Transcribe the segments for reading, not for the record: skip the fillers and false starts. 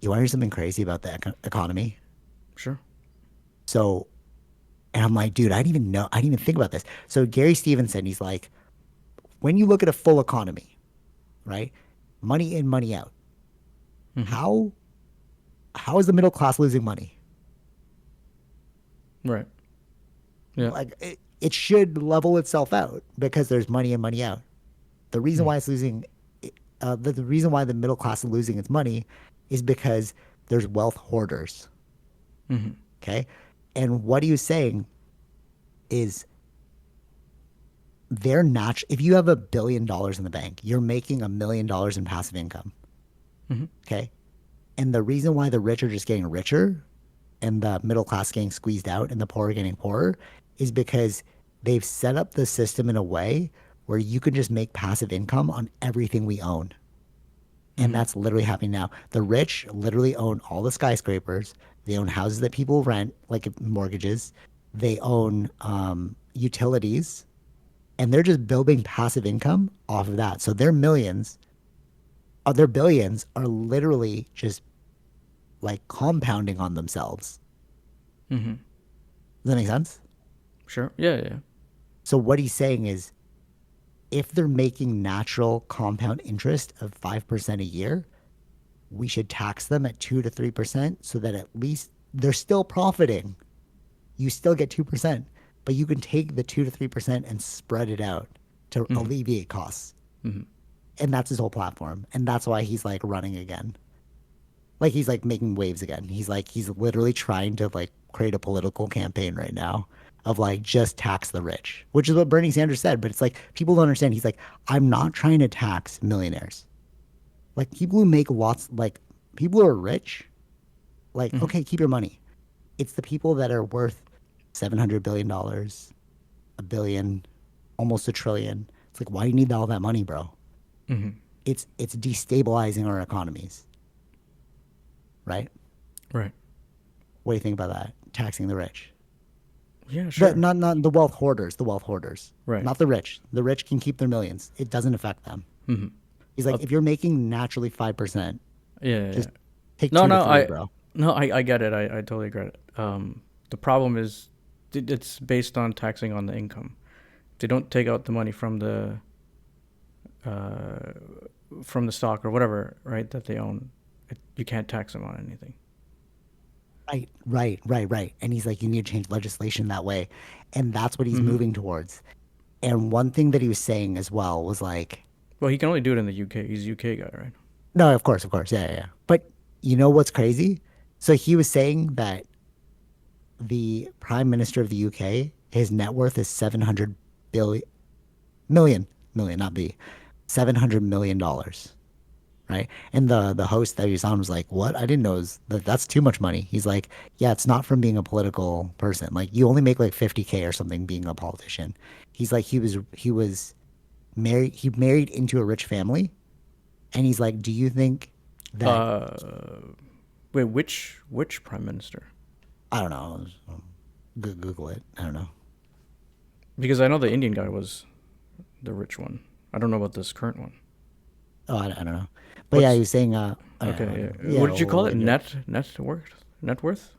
You want to hear something crazy about the economy? Sure. So, and I'm like, dude, I didn't even know, I didn't even think about this. So Gary Stevenson, he's like, when you look at a full economy, right? Money in, money out. Hmm. How how is the middle class losing money? Right. Yeah. Like it should level itself out because there's money in, money out. The reason Hmm. why it's losing, the reason why the middle class is losing its money is because there's wealth hoarders. Hmm. Okay. And what he was saying is they're natural. If you have $1 billion in the bank, you're making $1 million in passive income. Hmm. Okay. And the reason why the rich are just getting richer and the middle class getting squeezed out and the poor are getting poorer is because they've set up the system in a way where you can just make passive income on everything we own. And Hmm. that's literally happening now. The rich literally own all the skyscrapers. They own houses that people rent, like mortgages. They own utilities, and they're just building passive income off of that. So their millions, their billions are literally just like compounding on themselves. Hmm. Does that make sense? Sure. Yeah. Yeah. So what he's saying is if they're making natural compound interest of 5% a year, we should tax them at 2 to 3% so that at least they're still profiting. You still get 2%, but you can take the 2 to 3% and spread it out to Hmm. alleviate costs. Hmm. And that's his whole platform. And that's why he's like running again. Like he's like making waves again. He's like, he's literally trying to like create a political campaign right now of like just tax the rich, which is what Bernie Sanders said. But it's like people don't understand. He's like, I'm not trying to tax millionaires. Like people who make lots, like people who are rich, like, Hmm. okay, keep your money. It's the people that are worth $700 billion, a billion, almost a trillion. It's like, why do you need all that money, bro? Hmm. It's destabilizing our economies, right? Right. What do you think about that? Taxing the rich. Yeah. The, Sure. not the wealth hoarders, the wealth hoarders. Right. Not the rich. The rich can keep their millions. It doesn't affect them. Hmm. He's like, if you're making naturally 5%, Yeah. Yeah. Yeah. just take No. two to No. three, bro. I get it. I totally get it. The problem is it's based on taxing on the income. They don't take out the money uh, from the stock or whatever, right? That they own. You can't tax them on anything. Right. And he's like, you need to change legislation that way. And that's what he's Hmm. moving towards. And one thing that he was saying as well was like, Well, he can only do it in the UK. He's a UK guy, right? no, of course. Yeah. But you know what's crazy? So he was saying that the prime minister of the UK, his net worth is 700 billion, million, not B, $700 million. Right. And the host that he was on was like, what? I didn't know that's too much money. He's like, yeah, it's not from being a political person. Like you only make like 50K or something being a politician. He's like, he was married, he married into a rich family. And he's like, do you think that, Uh, Wait, which prime minister? I don't know, Google it. I don't know. Because I know the Indian guy was the rich one. I don't know about this current one. Oh, I don't know. But yeah, he What's was saying, okay? yeah, What did you call it? when you're Net worth? Net worth?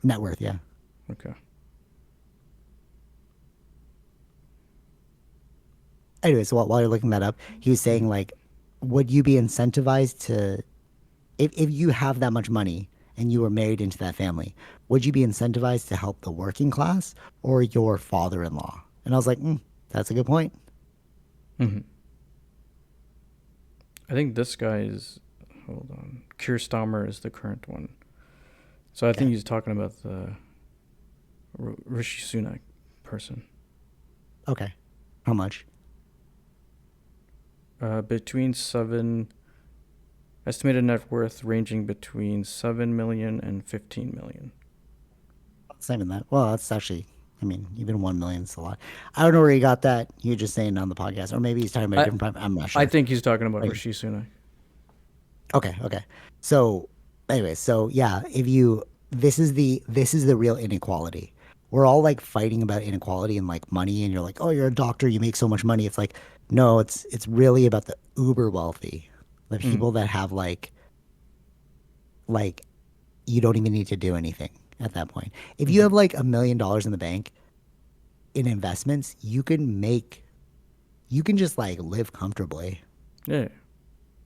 net worth. Yeah. Okay. Anyway, so while you're looking that up, he was saying Hmm. like, would you be incentivized to, if you have that much money and you were married into that family, would you be incentivized to help the working class or your father-in-law? And I was like, that's a good point. Hmm. I think this guy is. Hold on. Keir Starmer is the current one. So I think Okay. he's talking about the Rishi Sunak person. Okay. How much? Between seven estimated net worth ranging between 7 million and 15 million. It's not even that. Well, that's actually, I mean, even 1 million is a lot. I don't know where he got that. You were just saying on the podcast, or maybe he's talking about a I different prime. I'm not I sure. think he's talking about Like, Rishi Sunak. okay. So, anyway, so yeah, if you, this is the real inequality. We're all like fighting about inequality and like money, and you're like, oh, you're a doctor, you make so much money. It's like, no, it's really about the uber wealthy, the Mm. people that have like like you don't even need to do anything at that point. If you Mm-hmm. have like $1 million in the bank in investments, you can just like live comfortably. Yeah.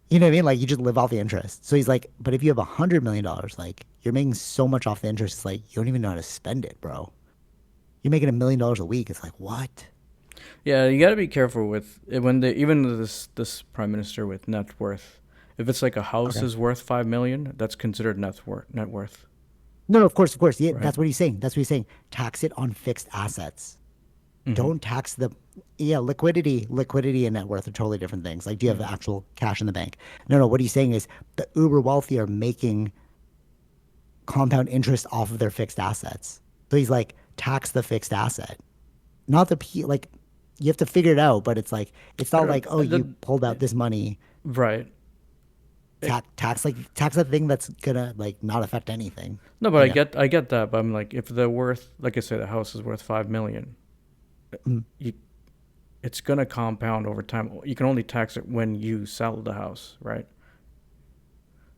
You know what I mean? Like you just live off the interest. So he's like, but if you have $100 million, like you're making so much off the interest, it's like you don't even know how to spend it, bro. You're making $1 million a week. It's like what? Yeah, you got to be careful with it when they even this prime minister with net worth. If it's like a house Okay. is worth 5 million, that's considered net worth. Net worth, No, no, of course, of course. Yeah, right? that's what he's saying. That's what he's saying. Tax it on fixed assets. Mm-hmm. Don't tax the yeah, liquidity and net worth are totally different things. Like, do you have Yeah. actual cash in the bank? No, no. What he's saying is the uber wealthy are making compound interest off of their fixed assets. So he's like, tax the fixed asset, not the like. You have to figure it out, but it's like it's I not don't. like oh you pulled out It, this money right. It, tax a thing that's gonna like not affect anything, no, but you know. I get that. But I'm like, if they're worth, like I said, the house is worth 5 million. Mm, You, it's gonna compound over time. You can only tax it when you sell the house, right?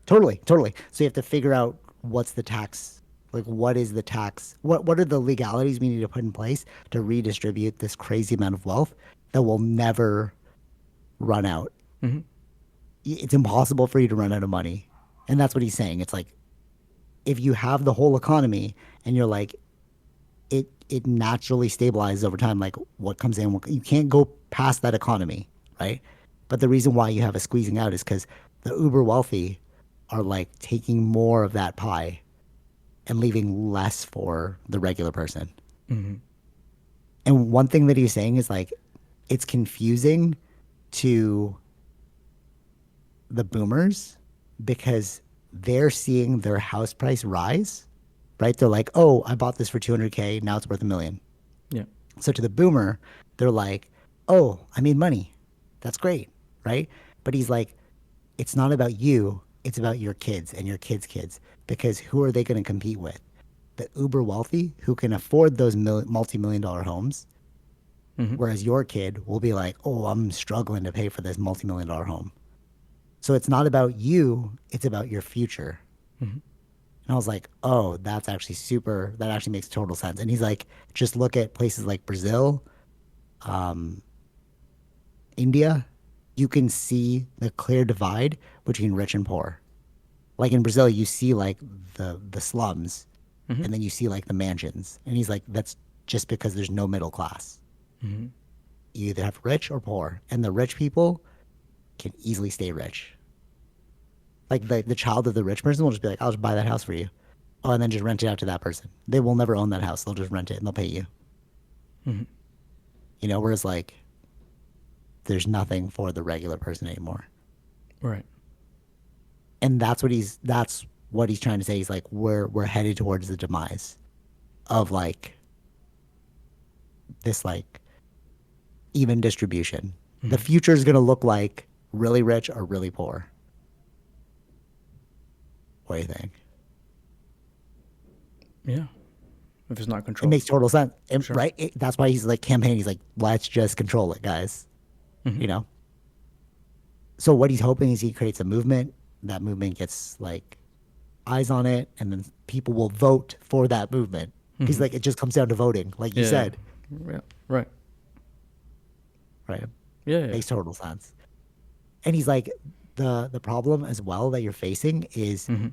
totally, totally. So you have to figure out what's the tax, like what is the tax, what are the legalities we need to put in place to redistribute this crazy amount of wealth that will never run out. Mm-hmm. It's impossible for you to run out of money. And that's what he's saying. It's like if you have the whole economy and you're like it naturally stabilizes over time like what comes in you can't go past that economy, right? But the reason why you have a squeezing out is because the uber wealthy are like taking more of that pie and leaving less for the regular person. Mm-hmm. And one thing that he's saying is like it's confusing to the boomers because they're seeing their house price rise, right? They're like, "Oh, I bought this for 200K, now it's worth a million." Yeah. So to the boomer, they're like, "Oh, I made money. That's great." Right? But he's like, "It's not about you, it's about your kids and your kids' kids because who are they going to compete with? The uber wealthy who can afford those multi-million dollar homes, Mm-hmm. whereas your kid will be like, "Oh, I'm struggling to pay for this multi-million dollar home." So it's not about you, it's about your future. Mm-hmm. And I was like, oh, that's actually super, that actually makes total sense. And he's like, just look at places like Brazil, um, India. You can see the clear divide between rich and poor. Like in Brazil, you see like the slums Mm-hmm. and then you see like the mansions. And he's like, that's just because there's no middle class. Mm-hmm. You either have rich or poor. And the rich people can easily stay rich. Like the child of the rich person will just be like, I'll just buy that house for you. Oh, and then just rent it out to that person. They will never own that house. They'll just rent it and they'll pay you. Mm-hmm. You know, whereas like there's nothing for the regular person anymore. Right. And that's what he's trying to say. He's like, we're headed towards the demise of like this like even distribution. The Mm-hmm. future is gonna look like really rich or really poor. What do you think? Yeah. If it's not It controlled, makes total sense, sure. right? That's why he's like campaigning. He's like, let's just control it, guys. Mm-hmm. You know. So what he's hoping is he creates a movement. That movement gets like eyes on it, and then people will vote for that movement. He's Mm-hmm. like, it just comes down to voting, like you Yeah. said, Yeah. Right. right? Yeah. Yeah. Makes total sense. And he's like, the problem as well that you're facing is Mm-hmm.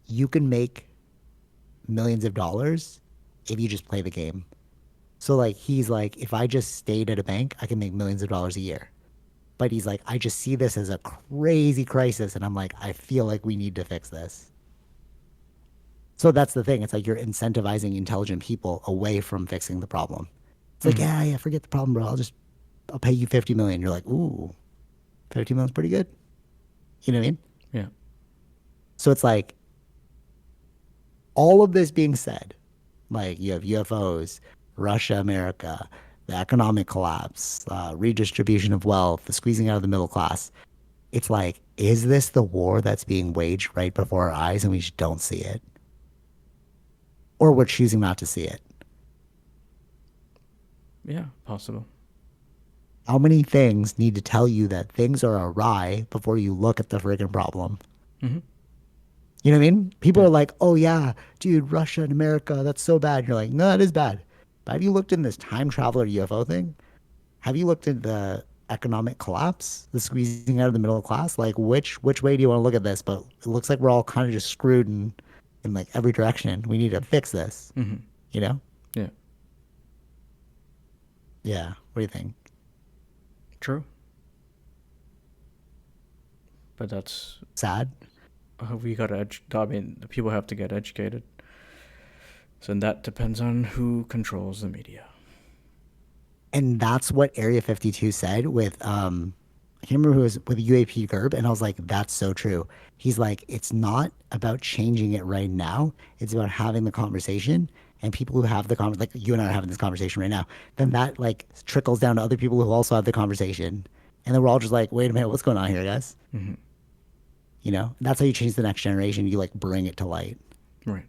you can make millions of dollars if you just play the game. So like he's like, if I just stayed at a bank, I can make millions of dollars a year. But he's like, I just see this as a crazy crisis, and I'm like, I feel like we need to fix this. So that's the thing. It's like you're incentivizing intelligent people away from fixing the problem. It's like, Mm-hmm. yeah, yeah, forget the problem, bro. I'll pay you 50 million. You're like, ooh, 50 million's pretty good. You know what I mean? Yeah. So it's like all of this being said, like you have UFOs, Russia, America, the economic collapse, redistribution of wealth, the squeezing out of the middle class. It's like, is this the war that's being waged right before our eyes and we just don't see it? Or we're choosing not to see it? Yeah. Possible. How many things need to tell you that things are awry before you look at the friggin' problem? Mm-hmm. You know what I mean? People Yeah. are like, oh yeah, dude, Russia and America, that's so bad. And you're like, no, that is bad. But have you looked in this time traveler UFO thing? Have you looked at the economic collapse, the squeezing out of the middle class? Like which way do you want to look at this? But it looks like we're all kind of just screwed in like every direction. We need to fix this, Mm-hmm. you know? Yeah. Yeah. What do you think? True. But that's Sad? we gotta. I mean, the people have to get educated. So that depends on who controls the media. And that's what Area 52 said with I can't remember who it was with UAP Gerb, and I was like, that's so true. He's like, it's not about changing it right now. It's about having the conversation, and people who have the like you and I are having this conversation right now. Then that like trickles down to other people who also have the conversation, and then we're all just like, wait a minute, what's going on here, guys? Mm-hmm. You know, that's how you change the next generation. You like bring it to light. Right.